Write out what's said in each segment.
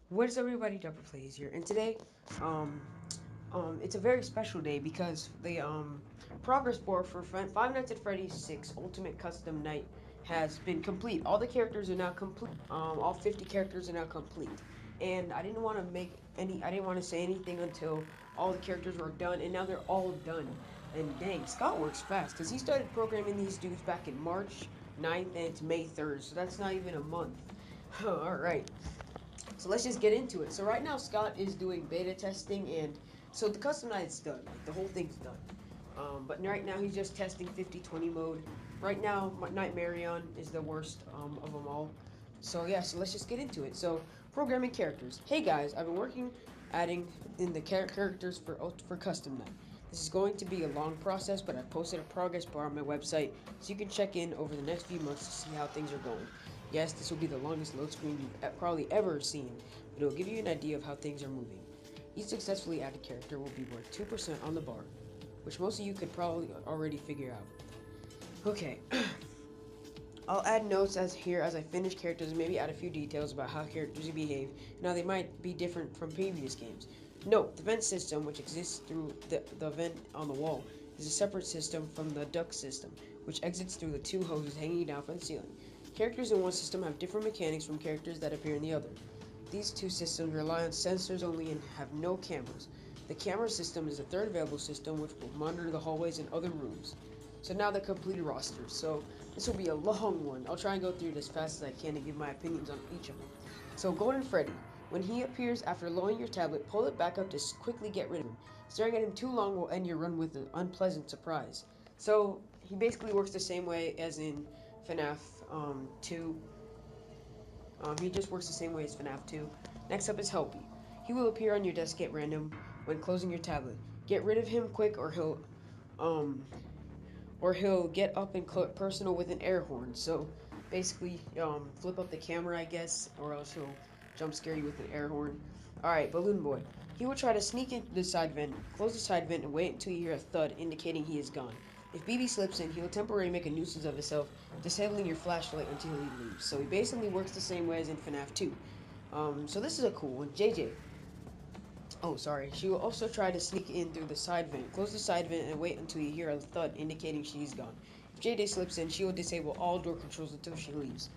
What is everybody? Double Plays here, and today, um, it's a very special day because the progress bar for Five Nights at Freddy's 6 Ultimate Custom Night has been complete. All the characters are now complete. All 50 characters are now complete, and I didn't want to make any. I didn't want to say anything until all the characters were done, and now they're all done. And dang, Scott works fast because he started programming these dudes back in March 9th and it's May 3rd, so that's not even a month. All right. So let's just get into it. So right now Scott is doing beta testing, and so the custom night is done. Like the whole thing's done. But right now he's just testing 50-20 mode. Right now, Nightmarion is the worst of them all. So yeah, so let's just get into it. So programming characters. Hey guys, I've been working adding in the characters for custom night. This is going to be a long process, but I posted a progress bar on my website so you can check in over the next few months to see how things are going. Yes, this will be the longest load screen you've probably ever seen, but it will give you an idea of how things are moving. Each successfully added character will be worth 2% on the bar, which most of you could probably already figure out. Okay, I'll add notes as I finish characters and maybe add a few details about how characters behave and how they might be different from previous games. Note, the vent system, which exists through the vent on the wall, is a separate system from the duct system, which exits through the two hoses hanging down from the ceiling. Characters in one system have different mechanics from characters that appear in the other. These two systems rely on sensors only and have no cameras. The camera system is the third available system which will monitor the hallways and other rooms. So now the completed roster. So this will be a long one. I'll try and go through it as fast as I can and give my opinions on each of them. So Golden Freddy. When he appears after lowering your tablet, pull it back up to quickly get rid of him. Staring at him too long will end your run with an unpleasant surprise. So he basically works the same way as in Fnaf 2. He just works the same way as Fnaf 2. Next up is Helpy. He will appear on your desk at random when closing your tablet. Get rid of him quick um, or he'll get up and personal with an air horn. So basically, flip up the camera, I guess, or else he'll jump scare you with an air horn. All right, Balloon Boy. He will try to sneak into the side vent, close the side vent, and wait until you hear a thud indicating he is gone. If BB slips in, he will temporarily make a nuisance of himself, disabling your flashlight until he leaves. So he basically works the same way as in FNAF 2. So this is a cool one. JJ. Oh, sorry. She will also try to sneak in through the side vent, close the side vent, and wait until you hear a thud indicating she's gone. If JJ slips in, she will disable all door controls until she leaves.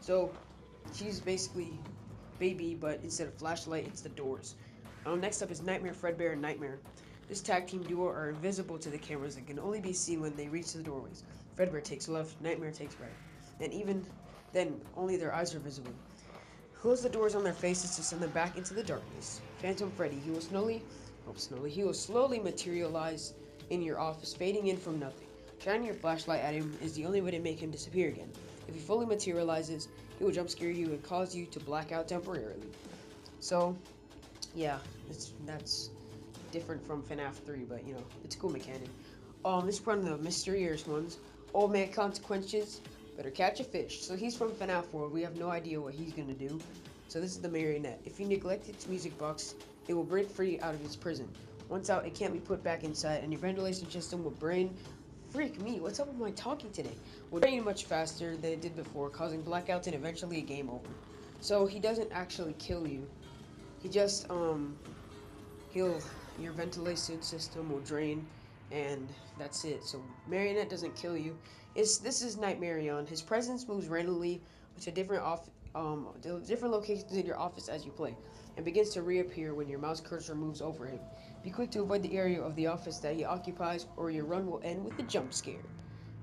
So she's basically Baby, but instead of flashlight, it's the doors. Next up is Nightmare, Fredbear, and Nightmare. This tag team duo are invisible to the cameras and can only be seen when they reach the doorways. Fredbear takes left, Nightmare takes right. And even then, only their eyes are visible. Close the doors on their faces to send them back into the darkness. Phantom Freddy, he will slowly materialize in your office, fading in from nothing. Shining your flashlight at him is the only way to make him disappear again. If he fully materializes, he will jump scare you and cause you to black out temporarily. So, yeah, that's different from FNAF 3, but you know, it's a cool mechanic. This is one of the mysterious ones. Old Man Consequences, better catch a fish. So he's from FNAF World. We have no idea what he's gonna do. So this is the marionette. If you neglect its music box, it will break free out of its prison. Once out, it can't be put back inside, and your ventilation system will brain. Freak me, what's up with my talking today? Will drain much faster than it did before, causing blackouts and eventually a game over. So he doesn't actually kill you. He just he'll your ventilation system will drain, and that's it. So Marionette doesn't kill you. This is Nightmarion. His presence moves randomly to different locations in your office as you play, and begins to reappear when your mouse cursor moves over him. Be quick to avoid the area of the office that he occupies, or your run will end with a jump scare.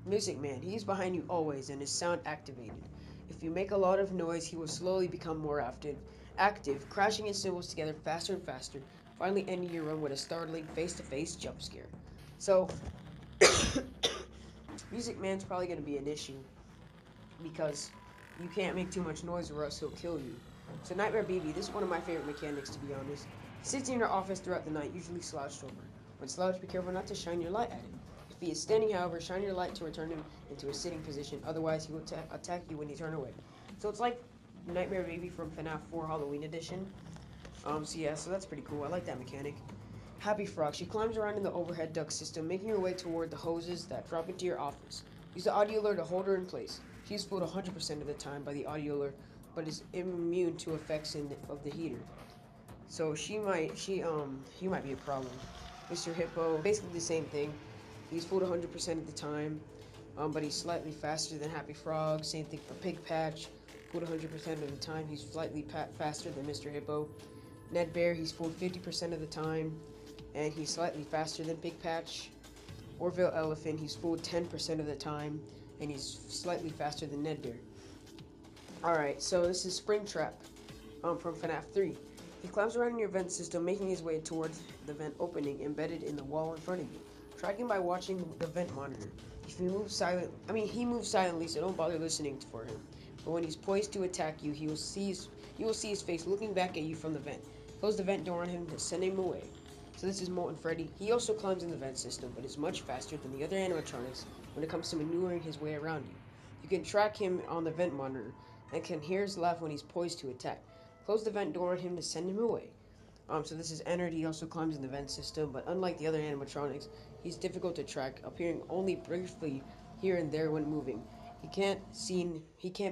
Music Man, he's behind you always and is sound activated. If you make a lot of noise, he will slowly become more active, crashing his cymbals together faster and faster, finally ending your run with a startling face-to-face jump scare. So, Music Man's probably going to be an issue because you can't make too much noise or else he'll kill you. So Nightmare Baby, this is one of my favorite mechanics to be honest. He sits in your office throughout the night, usually slouched over. When slouched, be careful not to shine your light at him. If he is standing, however, shine your light to return him into a sitting position, otherwise he will attack you when you turn away. So it's like Nightmare Baby from FNAF 4 Halloween Edition. So yeah, so that's pretty cool. I like that mechanic. Happy Frog. She climbs around in the overhead duct system, making her way toward the hoses that drop into your office. Use the audio lure to hold her in place. She is fooled 100% of the time by the audio lure, but is immune to effects of the heater. So he might be a problem. Mr. Hippo, basically the same thing. He's fooled 100% of the time, but he's slightly faster than Happy Frog. Same thing for Pig Patch. Fooled 100% of the time, he's slightly faster than Mr. Hippo. Ned Bear, he's fooled 50% of the time, and he's slightly faster than Pig Patch. Orville Elephant, he's fooled 10% of the time, and he's slightly faster than Ned Bear. Alright, so this is Springtrap from Fnaf 3. He climbs around in your vent system, making his way towards the vent opening embedded in the wall in front of you. Track him by watching the vent monitor. If he moves silently, so don't bother listening for him. But when he's poised to attack you, you will see his face looking back at you from the vent. Close the vent door on him to send him away. So this is Molten Freddy. He also climbs in the vent system, but is much faster than the other animatronics when it comes to maneuvering his way around you. You can track him on the vent monitor and can hear his laugh when he's poised to attack. Close the vent door on him to send him away. So this is Ennard. He also climbs in the vent system, but unlike the other animatronics, he's difficult to track, appearing only briefly here and there when moving. He can't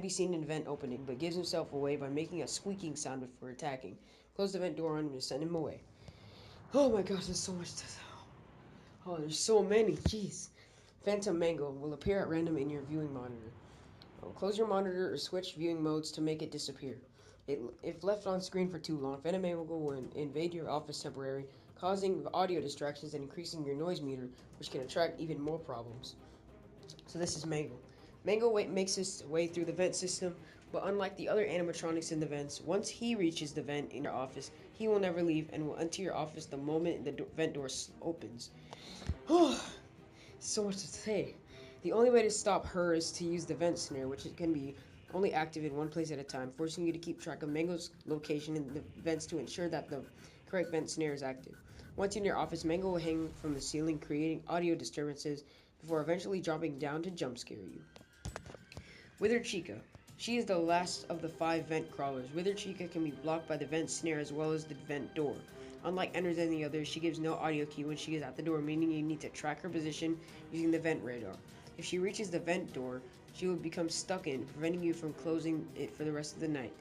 be seen in vent opening, but gives himself away by making a squeaking sound before attacking. Close the vent door on him to send him away. Oh my gosh, there's so much to Oh, there's so many. Jeez. Phantom Mangle will appear at random in your viewing monitor. Close your monitor or switch viewing modes to make it disappear. If left on screen for too long, Phantom Mangle will invade your office temporarily, causing audio distractions and increasing your noise meter, which can attract even more problems. So this is Mangle. Mangle makes his way through the vent system, but unlike the other animatronics in the vents, once he reaches the vent in your office, he will never leave and will enter your office the moment the vent door opens. So much to say. The only way to stop her is to use the vent snare, which can be only active in one place at a time, forcing you to keep track of Mangle's location in the vents to ensure that the correct vent snare is active. Once in your office, Mangle will hang from the ceiling, creating audio disturbances before eventually dropping down to jump scare you. Withered Chica. She is the last of the 5 vent crawlers. Withered Chica can be blocked by the vent snare as well as the vent door. Unlike Ennard and the others, she gives no audio key when she is at the door, meaning you need to track her position using the vent radar. If she reaches the vent door, she will become stuck in, preventing you from closing it for the rest of the night.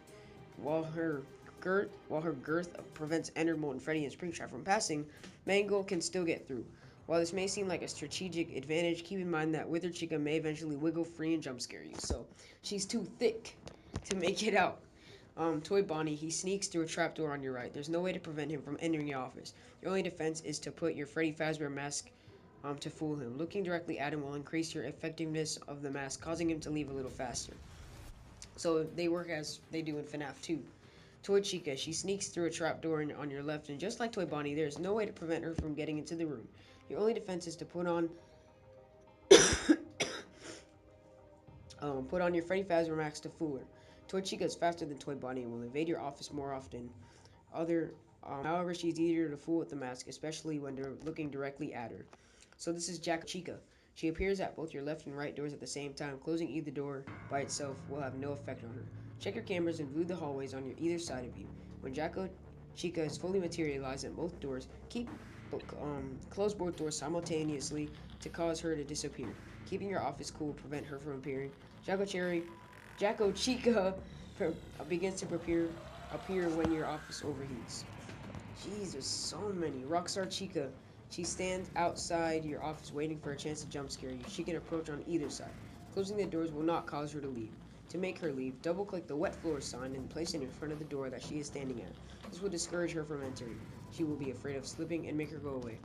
While her girth prevents Ennard, Molten Freddy, and Springtrap from passing, Mangle can still get through. While this may seem like a strategic advantage, keep in mind that Withered Chica may eventually wiggle free and jump scare you, so she's too thick to make it out. Toy Bonnie, he sneaks through a trapdoor on your right. There's no way to prevent him from entering your office. Your only defense is to put your Freddy Fazbear mask to fool him. Looking directly at him will increase your effectiveness of the mask, causing him to leave a little faster. So they work as they do in Fnaf 2. Toy Chica, she sneaks through a trapdoor on your left, and just like Toy Bonnie, there's no way to prevent her from getting into the room. Your only defense is to put on your Freddy Fazbear mask to fool her. Toy Chica is faster than Toy Bonnie and will invade your office more often. However, she's easier to fool with the mask, especially when they're looking directly at her. So this is Chica. She appears at both your left and right doors at the same time. Closing either door by itself will have no effect on her. Check your cameras and view the hallways on either side of you. When Chica is fully materialized at both doors, close both doors simultaneously to cause her to disappear. Keeping your office cool will prevent her from appearing. Chica begins to appear when your office overheats. Jeez, there's so many. Rockstar Chica. She stands outside your office waiting for a chance to jump scare you. She can approach on either side. Closing the doors will not cause her to leave. To make her leave, double-click the wet floor sign and place it in front of the door that she is standing at. This will discourage her from entering. She will be afraid of slipping and make her go away.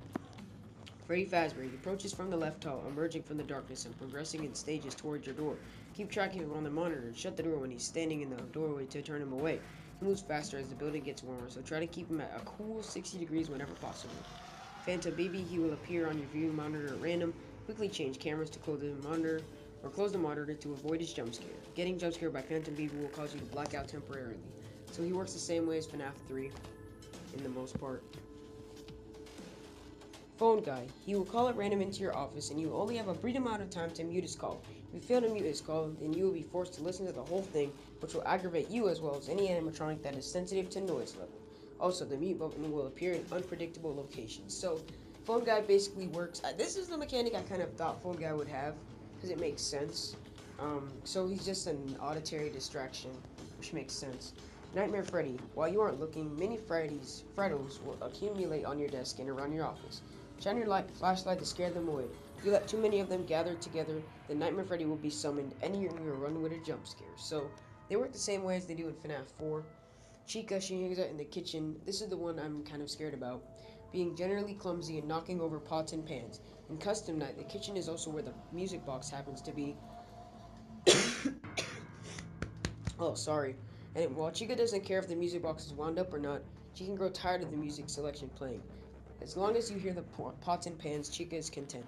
Freddy Fazbear. He approaches from the left hall, emerging from the darkness and progressing in stages towards your door. Keep tracking him on the monitor and shut the door when he's standing in the doorway to turn him away. He moves faster as the building gets warmer, so try to keep him at a cool 60 degrees whenever possible. Fanta Baby. He will appear on your viewing monitor at random. Quickly change cameras to close the monitor to avoid his jump scare. Getting jump scared by Phantom Baby will cause you to black out temporarily. So he works the same way as Fnaf 3, in the most part. Phone guy. He will call at random into your office, and you will only have a brief amount of time to mute his call. If you fail to mute his call, then you will be forced to listen to the whole thing, which will aggravate you as well as any animatronic that is sensitive to noise level. Also, the mute button will appear in unpredictable locations. So, Phone Guy basically works. This is the mechanic I kind of thought Phone Guy would have, because it makes sense. So he's just an auditory distraction. which makes sense. Nightmare Freddy. While you aren't looking, many Freddos will accumulate on your desk and around your office. Shine your flashlight to scare them away. If you let too many of them gather together, the Nightmare Freddy will be summoned, and you'll run with a jump scare. So, they work the same way as they do in Fnaf 4. Chica, she hangs out in the kitchen. This is the one I'm kind of scared about. Being generally clumsy and knocking over pots and pans. In Custom Night, the kitchen is also where the music box happens to be. Oh, sorry. And while Chica doesn't care if the music box is wound up or not, she can grow tired of the music selection playing. As long as you hear the pots and pans, Chica is content.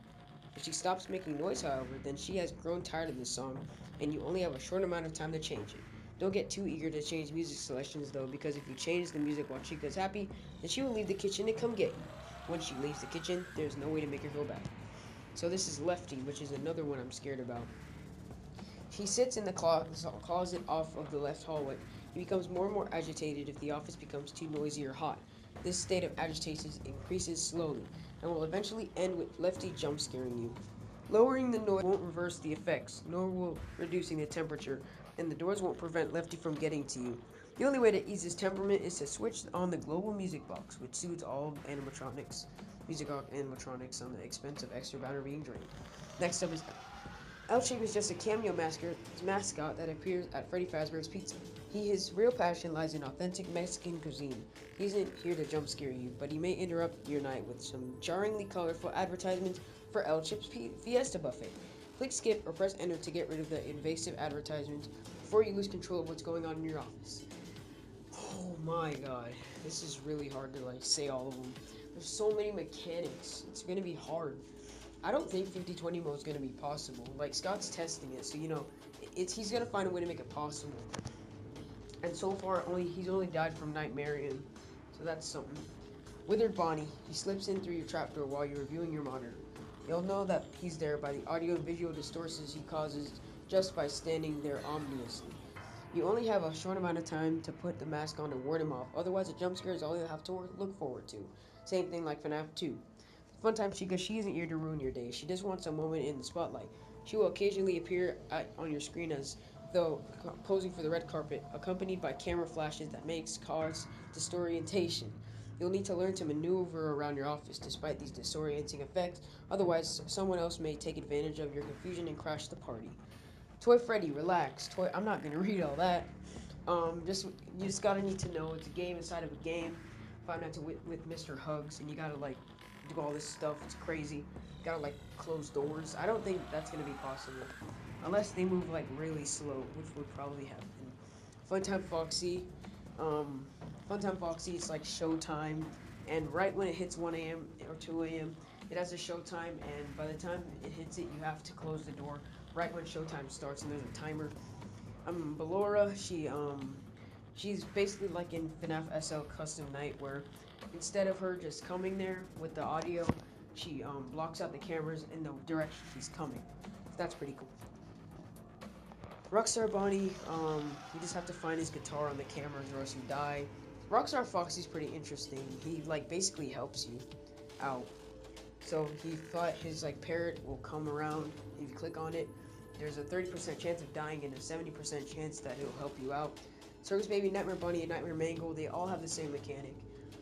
If she stops making noise, however, then she has grown tired of this song, and you only have a short amount of time to change it. Don't get too eager to change music selections, though, because if you change the music while Chica is happy, then she will leave the kitchen and come get you. Once she leaves the kitchen, there's no way to make her go back. So this is Lefty, which is another one I'm scared about. He sits in the closet off of the left hallway. He becomes more and more agitated if the office becomes too noisy or hot. This state of agitation increases slowly and will eventually end with Lefty jump scaring you. Lowering the noise won't reverse the effects, nor will reducing the temperature, and the doors won't prevent Lefty from getting to you. The only way to ease his temperament is to switch on the global music box, which suits all animatronics on the expense of extra battery being drained. Next up is L-Shape is just a cameo mascot that appears at Freddy Fazbear's Pizza. His real passion lies in authentic Mexican cuisine. He isn't here to jump scare you, but he may interrupt your night with some jarringly colorful advertisements for L-Chip's Fiesta Buffet. Click skip or press enter to get rid of the invasive advertisements before you lose control of what's going on in your office. Oh my god, this is really hard to say all of them. There's so many mechanics. It's gonna be hard. I don't think 50-20 mode is going to be possible. Scott's testing it, so he's going to find a way to make it possible. And so far, he's only died from Nightmarian, so that's something. Withered Bonnie. He slips in through your trapdoor while you're reviewing your monitor. You'll know that he's there by the audio and visual distortions he causes just by standing there ominously. You only have a short amount of time to put the mask on and ward him off, otherwise a jump scare is all you have to look forward to. Same thing like FNAF 2. Funtime Chica, she isn't here to ruin your day. She just wants a moment in the spotlight. She will occasionally appear on your screen as though posing for the red carpet, accompanied by camera flashes that cause disorientation. You'll need to learn to maneuver around your office despite these disorienting effects, otherwise someone else may take advantage of your confusion and crash the party. Toy Freddy, relax. I'm not gonna read all that. You just gotta need to know it's a game inside of a game. Five Nights with Mr. Hugs, and you gotta do all this stuff. It's crazy. You gotta close doors. I don't think that's gonna be possible unless they move really slow, which would probably happen. Funtime Foxy. Funtime Foxy, it's like showtime, and right when it hits 1 a.m. or 2 a.m., it has a showtime, and by the time it hits it, you have to close the door right when showtime starts, and there's a timer. Ballora, she's basically like in FNAF SL Custom Night, where instead of her just coming there with the audio, she blocks out the cameras in the direction she's coming. That's pretty cool. Rockstar Bonnie, you just have to find his guitar on the cameras or else you die. Rockstar Foxy's pretty interesting. He basically helps you out. So he thought his parrot will come around. If you click on it, there's a 30% chance of dying and a 70% chance that it'll help you out. Circus Baby, Nightmare Bunny, and Nightmare Mangle, they all have the same mechanic,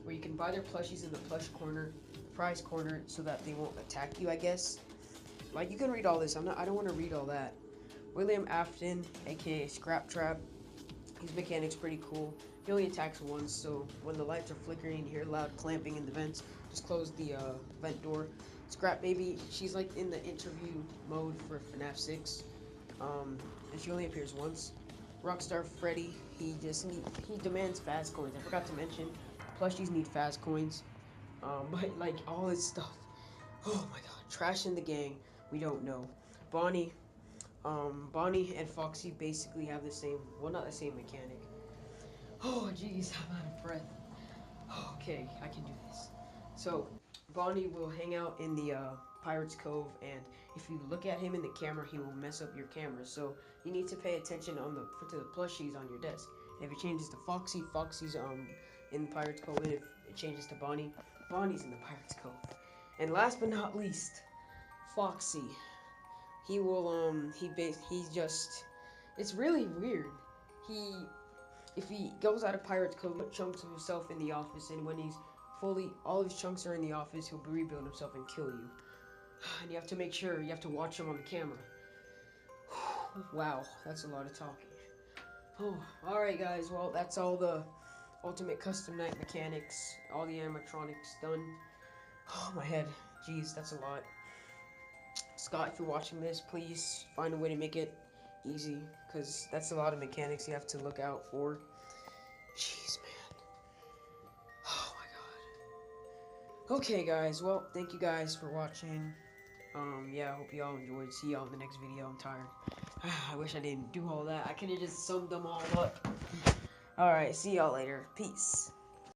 where you can buy their plushies in the plush corner, prize corner, so that they won't attack you, I guess. You can read all this. I don't want to read all that. William Afton, aka Scrap Trap, his mechanic's pretty cool. He only attacks once, so when the lights are flickering and you hear loud clamping in the vents, just close the vent door. Scrap Baby, she's in the interview mode for FNAF 6, and she only appears once. Rockstar Freddy, he demands fast coins. I forgot to mention, plushies need fast coins. But all this stuff, oh my god, trash in the gang, we don't know. Bonnie and Foxy basically have the same, well, not the same mechanic. Oh jeez, I'm out of breath. Okay, I can do this. So, Bonnie will hang out in the Pirate's Cove, and if you look at him in the camera, he will mess up your camera. So you need to pay attention to the plushies on your desk. And if it changes to Foxy, Foxy's in the Pirate's Cove, and if it changes to Bonnie, Bonnie's in the Pirate's Cove. And last but not least, Foxy. He will he's just, it's really weird. if he goes out of pirate's code, put chunks of himself in the office, and when he's fully, all his chunks are in the office, he'll rebuild himself and kill you. And you have to make sure, you have to watch him on the camera. Wow, that's a lot of talking. Oh, alright guys, well, that's all the Ultimate Custom Night mechanics, all the animatronics done. Oh, my head. Jeez, that's a lot. Scott, if you're watching this, please find a way to make it easy, because that's a lot of mechanics you have to look out for. Jeez, man. Oh, my God. Okay, guys, well, thank you guys for watching. Yeah, I hope you all enjoyed. See y'all in the next video. I'm tired. I wish I didn't do all that. I could have just summed them all up. Alright, see y'all later. Peace.